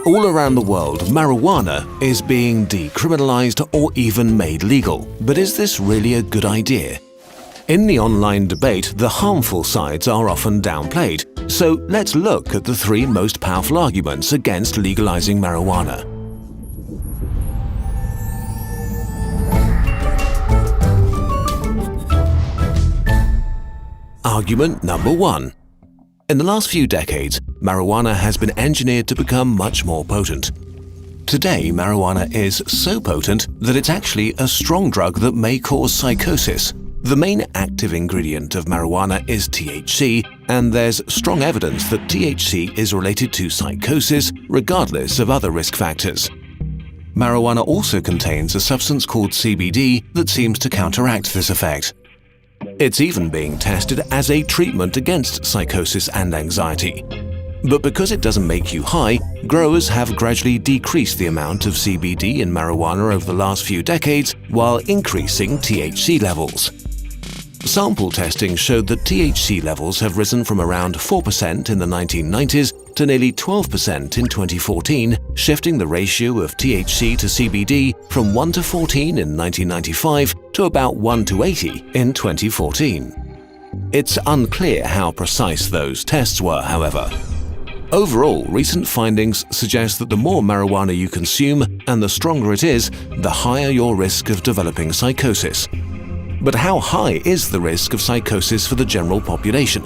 All around the world, marijuana is being decriminalized or even made legal. But is this really a good idea? In the online debate, the harmful sides are often downplayed. So let's look at the 3 most powerful arguments against legalizing marijuana. Argument number 1. In the last few decades, marijuana has been engineered to become much more potent. Today, marijuana is so potent that it's actually a strong drug that may cause psychosis. The main active ingredient of marijuana is THC, and there's strong evidence that THC is related to psychosis regardless of other risk factors. Marijuana also contains a substance called CBD that seems to counteract this effect. It's even being tested as a treatment against psychosis and anxiety. But because it doesn't make you high, growers have gradually decreased the amount of CBD in marijuana over the last few decades while increasing THC levels. Sample testing showed that THC levels have risen from around 4% in the 1990s to nearly 12% in 2014, shifting the ratio of THC to CBD from 1 to 14 in 1995 to about 1 to 80 in 2014. It's unclear how precise those tests were, however. Overall, recent findings suggest that the more marijuana you consume and the stronger it is, the higher your risk of developing psychosis. But how high is the risk of psychosis for the general population?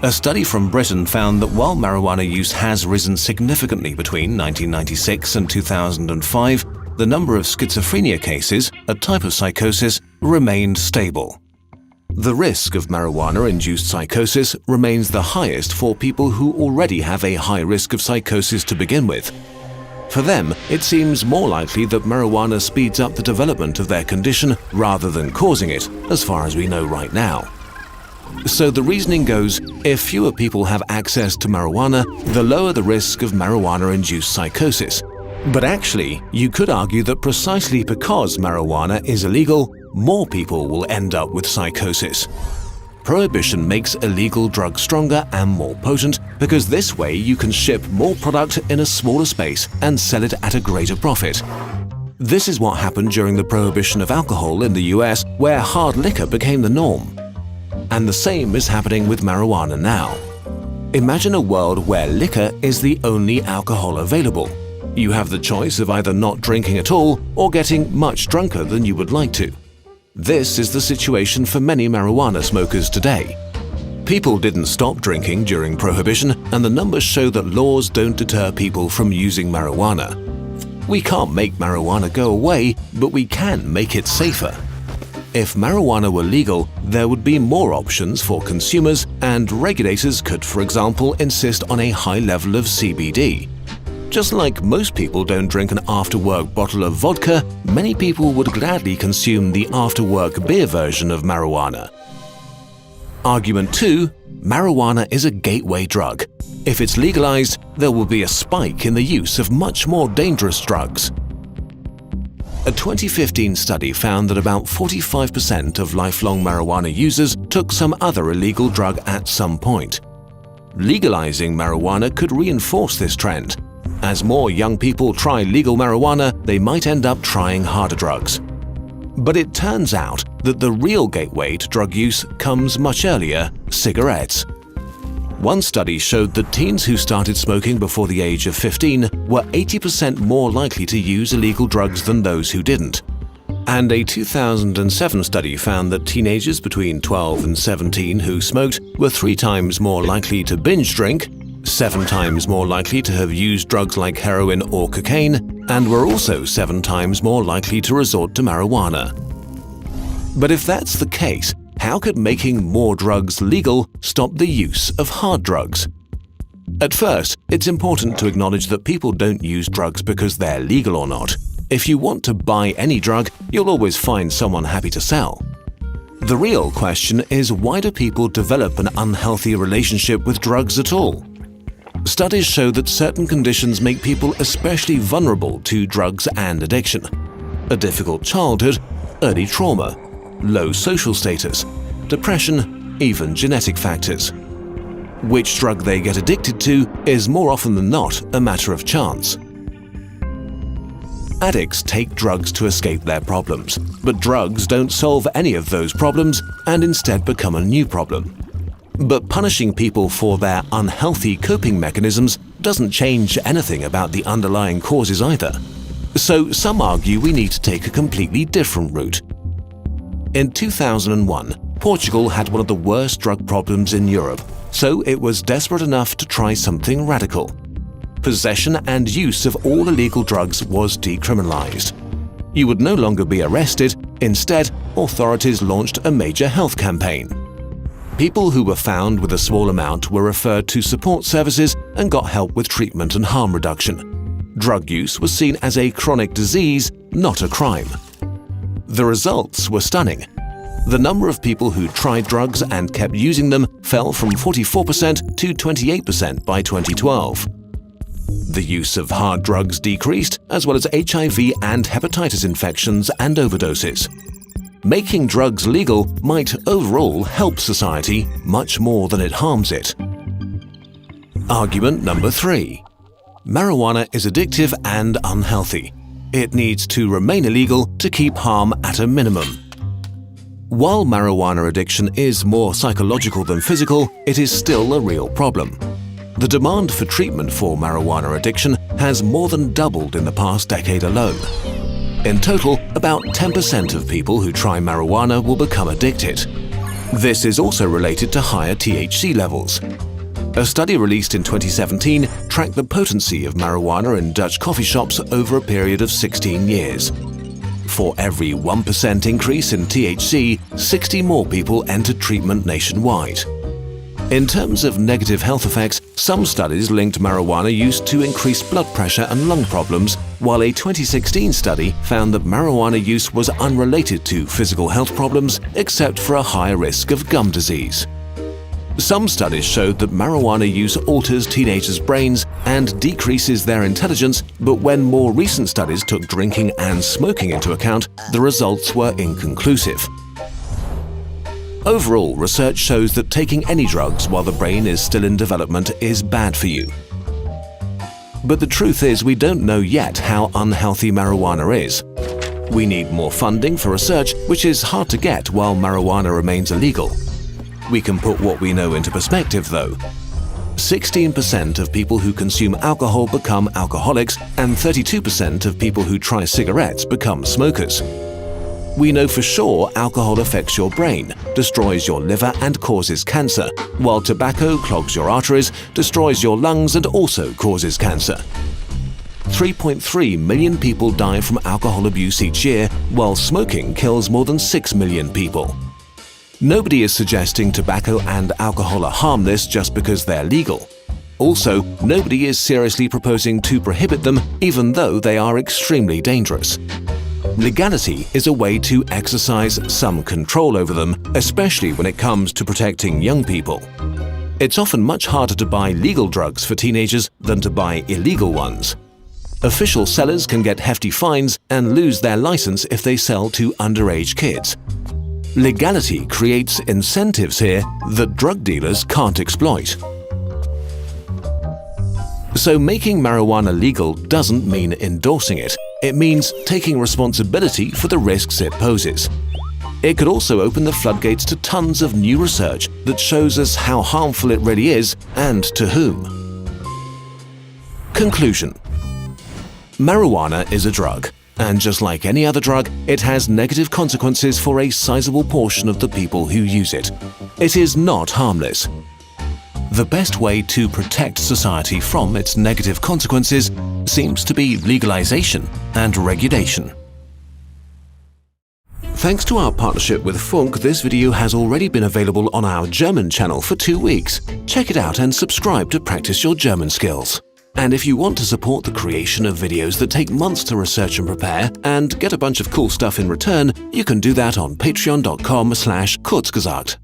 A study from Britain found that while marijuana use has risen significantly between 1996 and 2005, the number of schizophrenia cases, a type of psychosis, remained stable. The risk of marijuana-induced psychosis remains the highest for people who already have a high risk of psychosis to begin with. For them, it seems more likely that marijuana speeds up the development of their condition rather than causing it, as far as we know right now. So the reasoning goes, if fewer people have access to marijuana, the lower the risk of marijuana-induced psychosis. But actually, you could argue that precisely because marijuana is illegal, more people will end up with psychosis. Prohibition makes illegal drugs stronger and more potent because this way you can ship more product in a smaller space and sell it at a greater profit. This is what happened during the prohibition of alcohol in the US, where hard liquor became the norm. And the same is happening with marijuana now. Imagine a world where liquor is the only alcohol available. You have the choice of either not drinking at all or getting much drunker than you would like to. This is the situation for many marijuana smokers today. People didn't stop drinking during Prohibition, and the numbers show that laws don't deter people from using marijuana. We can't make marijuana go away, but we can make it safer. If marijuana were legal, there would be more options for consumers, and regulators could, for example, insist on a high level of CBD. Just like most people don't drink an after-work bottle of vodka, many people would gladly consume the after-work beer version of marijuana. Argument 2. Marijuana is a gateway drug. If it's legalized, there will be a spike in the use of much more dangerous drugs. A 2015 study found that about 45% of lifelong marijuana users took some other illegal drug at some point. Legalizing marijuana could reinforce this trend. As more young people try legal marijuana, they might end up trying harder drugs. But it turns out that the real gateway to drug use comes much earlier: cigarettes. One study showed that teens who started smoking before the age of 15 were 80% more likely to use illegal drugs than those who didn't. And a 2007 study found that teenagers between 12 and 17 who smoked were 3 times more likely to binge drink, 7 times more likely to have used drugs like heroin or cocaine, and were also 7 times more likely to resort to marijuana. But if that's the case, how could making more drugs legal stop the use of hard drugs? At first, it's important to acknowledge that people don't use drugs because they're legal or not. If you want to buy any drug, you'll always find someone happy to sell. The real question is, why do people develop an unhealthy relationship with drugs at all? Studies show that certain conditions make people especially vulnerable to drugs and addiction. A difficult childhood, early trauma, low social status, depression, even genetic factors. Which drug they get addicted to is more often than not a matter of chance. Addicts take drugs to escape their problems, but drugs don't solve any of those problems and instead become a new problem. But punishing people for their unhealthy coping mechanisms doesn't change anything about the underlying causes either. So some argue we need to take a completely different route. In 2001, Portugal had one of the worst drug problems in Europe, so it was desperate enough to try something radical. Possession and use of all illegal drugs was decriminalized. You would no longer be arrested. Instead, authorities launched a major health campaign. People who were found with a small amount were referred to support services and got help with treatment and harm reduction. Drug use was seen as a chronic disease, not a crime. The results were stunning. The number of people who tried drugs and kept using them fell from 44% to 28% by 2012. The use of hard drugs decreased, as well as HIV and hepatitis infections and overdoses. Making drugs legal might overall help society much more than it harms it. Argument number 3. Marijuana is addictive and unhealthy. It needs to remain illegal to keep harm at a minimum. While marijuana addiction is more psychological than physical, it is still a real problem. The demand for treatment for marijuana addiction has more than doubled in the past decade alone. In total, about 10% of people who try marijuana will become addicted. This is also related to higher THC levels. A study released in 2017 tracked the potency of marijuana in Dutch coffee shops over a period of 16 years. For every 1% increase in THC, 60 more people entered treatment nationwide. In terms of negative health effects, some studies linked marijuana use to increased blood pressure and lung problems, while a 2016 study found that marijuana use was unrelated to physical health problems except for a higher risk of gum disease. Some studies showed that marijuana use alters teenagers' brains and decreases their intelligence, but when more recent studies took drinking and smoking into account, the results were inconclusive. Overall, research shows that taking any drugs while the brain is still in development is bad for you. But the truth is, we don't know yet how unhealthy marijuana is. We need more funding for research, which is hard to get while marijuana remains illegal. We can put what we know into perspective, though. 16% of people who consume alcohol become alcoholics, and 32% of people who try cigarettes become smokers. We know for sure alcohol affects your brain, destroys your liver and causes cancer, while tobacco clogs your arteries, destroys your lungs and also causes cancer. 3.3 million people die from alcohol abuse each year, while smoking kills more than 6 million people. Nobody is suggesting tobacco and alcohol are harmless just because they're legal. Also, nobody is seriously proposing to prohibit them, even though they are extremely dangerous. Legality is a way to exercise some control over them, especially when it comes to protecting young people. It's often much harder to buy legal drugs for teenagers than to buy illegal ones. Official sellers can get hefty fines and lose their license if they sell to underage kids. Legality creates incentives here that drug dealers can't exploit. So making marijuana legal doesn't mean endorsing it. It means taking responsibility for the risks it poses. It could also open the floodgates to tons of new research that shows us how harmful it really is and to whom. Conclusion: marijuana is a drug, and just like any other drug, it has negative consequences for a sizable portion of the people who use it. It is not harmless. The best way to protect society from its negative consequences seems to be legalization and regulation. Thanks to our partnership with Funk, this video has already been available on our German channel for 2 weeks. Check it out and subscribe to practice your German skills. And if you want to support the creation of videos that take months to research and prepare and get a bunch of cool stuff in return, you can do that on patreon.com/Kurzgesagt.